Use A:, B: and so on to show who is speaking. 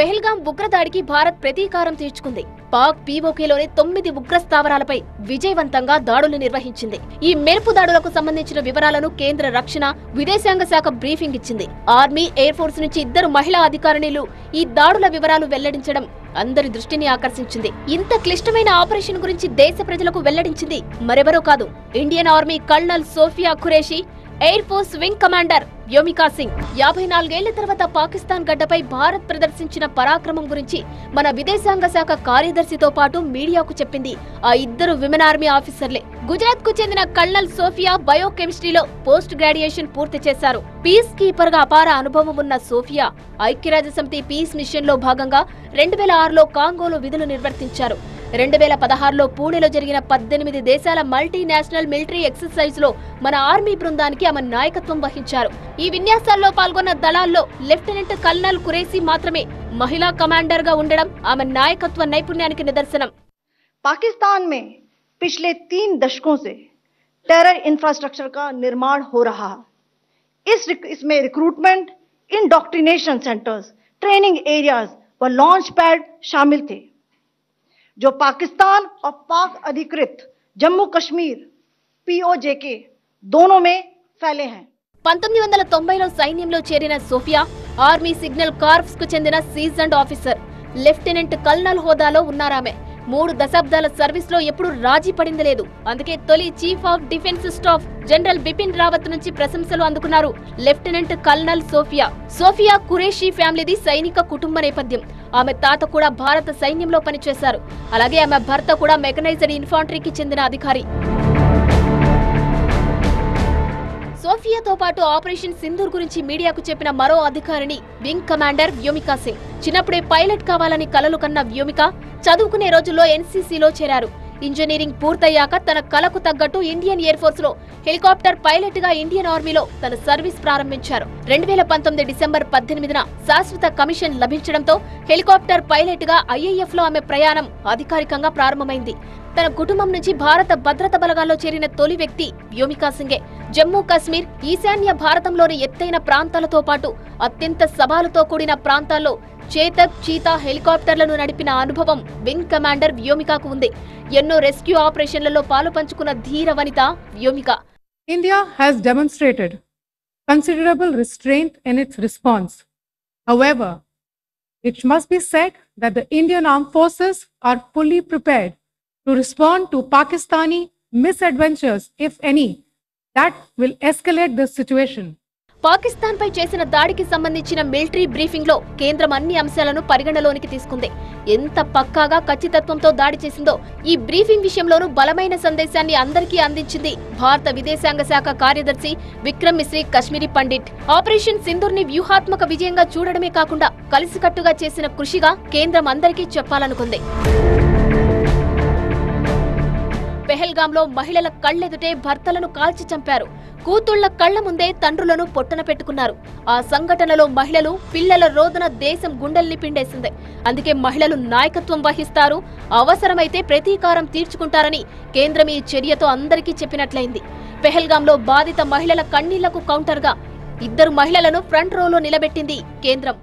A: పెహల్గాం ఉగ్రదాడికి భారత్ ప్రతీకారం తీర్చుకుంది. పాక్ పీఓకేలోని 9 ఉగ్ర స్థావరాలపై విజయవంతంగా దాడులు నిర్వహించింది. ఈ మెరుపు దాడులకు సంబంధించిన వివరాలను కేంద్ర రక్షణ, విదేశాంగ శాఖ బ్రీఫింగ్ ఇచ్చింది. ఆర్మీ, ఎయిర్ ఫోర్స్ నుంచి 2 మహిళా అధికారిణులు ఈ దాడుల వివరాలు వెల్లడించడం అందరి దృష్టిని ఆకర్షించింది. ఇంత క్లిష్టమైన ఆపరేషన్ గురించి దేశ ప్రజలకు వెల్లడించింది మరెవరో కాదు, Indian army colonel Sofiya Qureshi, air force wing commander Vyomika Singh. 54 ఏళ్ల తర్వాత పాకిస్తాన్ గడ్డపై భారత్ ప్రదర్శించిన పరాక్రమం గురించి మన విదేశాంగ శాఖ కార్యదర్శితో పాటు మీడియాకు చెప్పింది ఆ 2 విమెన్ ఆర్మీ ఆఫీసర్లే. గుజరాత్ కు చెందిన కల్నల్ సోఫియా బయోకెమిస్ట్రీలో పోస్ట్ గ్రాడ్యుయేషన్ పూర్తి చేశారు. పీస్ కీపర్ గా అపార అనుభవం ఉన్న సోఫియా ఐక్యరాజ్యసమితి పీస్ మిషన్ లో భాగంగా 2006లో కాంగోలో విధులు నిర్వర్తించారు. 2016లో పూణేలో జరిగిన 18 దేశాల మల్టీనేషనల్ మిలిటరీ ఎక్సర్సైజ్ లో మన ఆర్మీ బృందానికి ఆమె నాయకత్వం వహించారు. ఈ విన్యాసాల్లో పాల్గొన్న దళాల్లో లెఫ్టినెంట్ కల్నల్ ఖురేషీ మాత్రమే మహిళా కమాండర్ గా ఉండడం ఆమె నాయకత్వ నైపుణ్యానికి నిదర్శనం.
B: पाकिस्तान में पिछले 3 दशकों से टेरर इंफ्रास्ट्रक्चर का निर्माण हो रहा है. इसमें recruitment, indoctrination centres, training areas व लॉन्च पैड शामिल थे जो पाकिस्तान और पाक अधिकृत जम्मू कश्मीर पीओजेके दोनों में फैले हैं.
A: 1990లో సైన్యంలో చేరిన సోఫియా ఆర్మీ సిగ్నల్ కార్ప్స్ కు చెందిన సీజన్డ్ ఆఫీసర్, లెఫ్టినెంట్ కల్నల్ హోదాలో ఉన్నారామె. 3 దశాబ్దాల సర్వీస్ లో ఎప్పుడు రాజీ పడింది లేదు. అందుకే తొలి chief of defence staff general Bipin Rawat నుంచి ప్రశంసలు అందుకున్నారు లెఫ్టినెంట్ కల్నల్ సోఫియా. సోఫియా ఖురేషీ ఫ్యామిలీది సైనిక కుటుంబ నేపథ్యం. ఆమె తాత కూడా భారత సైన్యంలో పనిచేశారు. అలాగే ఆమె భర్త కూడా మెకనైజ్డ్ ఇన్ఫాంట్రీకి చెందిన అధికారి. సోఫియాతో పాటు ఆపరేషన్ సింధూర్ గురించి మీడియాకు చెప్పిన మరో అధికారిని వింగ్ కమాండర్ వ్యోమికా సింగ్. చిన్నప్పుడే పైలట్ కావాలని కలలు కన్న వ్యోమిక చదువుకునే రోజుల్లో ఎన్సీసీలో చేరారు. ఇంజనీరింగ్ పూర్తయ్యాక తన కలకు తగ్గట్టు ఇండియన్ ఎయిర్ ఫోర్స్ లో హెలికాప్టర్ పైలట్ గా ఇండియన్ ఆర్మీలో తన సర్వీస్ ప్రారంభించారు. 2019 డిసెంబర్ 18న శాశ్వత కమిషన్ లభించడంతో హెలికాప్టర్ పైలట్ గా ఐఏఎఫ్ లో ఆమె ప్రయాణం అధికారికంగా ప్రారంభమైంది. తన కుటుంబం నుంచి భారత భద్రతా బలగాల్లో చేరిన తొలి వ్యక్తి వ్యోమికా సింగే. జమ్మూ కాశ్మీర్, ఈశాన్య భారతంలోని ఎత్తైన ప్రాంతాలతో పాటు అత్యంత సవాలుతో కూడిన ప్రాంతాల్లో చేతక్, చీతా హెలికాప్టర్లను నడిపిన అనుభవం వింగ్ కమాండర్ వ్యోమికాకు ఉంది. ఎన్నో రెస్క్యూ ఆపరేషన్లలో పాలు పంచుకున్న ధీర వనిత Vyomika.
C: India has demonstrated considerable restraint in its response. However, it must be said that the Indian Armed Forces are fully prepared to respond to Pakistani misadventures, if any, that will escalate the situation.
A: Pakistan పై చేసిన దాడికి సంబంధించిన military briefing లో కేంద్రం అన్ని అంశాలను పరిగణలోనికి తీసుకుంది. ఎంత పక్కాగా ఖచ్చితత్వంతో దాడి చేసిందో ఈ బ్రీఫింగ్ విషయంలోనూ బలమైన సందేశాన్ని అందరికీ అందించింది భారత విదేశాంగ శాఖ కార్యదర్శి విక్రమ్ మిశ్రీ కశ్మీరీ పండిట్. ఆపరేషన్ సింధూర్ ని వ్యూహాత్మక విజయంగా చూడడమే కాకుండా కలిసికట్టుగా చేసిన కృషిగా కేంద్రం అందరికీ చెప్పాలనుకుంది. పెహల్గాంలో మహిళల కళ్లెదుటే భర్తలను కాల్చి చంపారు. కూతుళ్ల కళ్ల ముందే తండ్రులను పొట్టన పెట్టుకున్నారు. ఆ సంఘటనలో మహిళలు, పిల్లల రోదన దేశం గుండెల్ని పిండేసింది. అందుకే మహిళలు నాయకత్వం వహిస్తారు, అవసరమైతే ప్రతీకారం తీర్చుకుంటారని కేంద్రం ఈ చర్యతో అందరికీ చెప్పినట్లయింది. పెహల్గాంలో బాధిత మహిళల కన్నీళ్లకు కౌంటర్గా 2 మహిళలను ఫ్రంట్ రోలో నిలబెట్టింది కేంద్రం.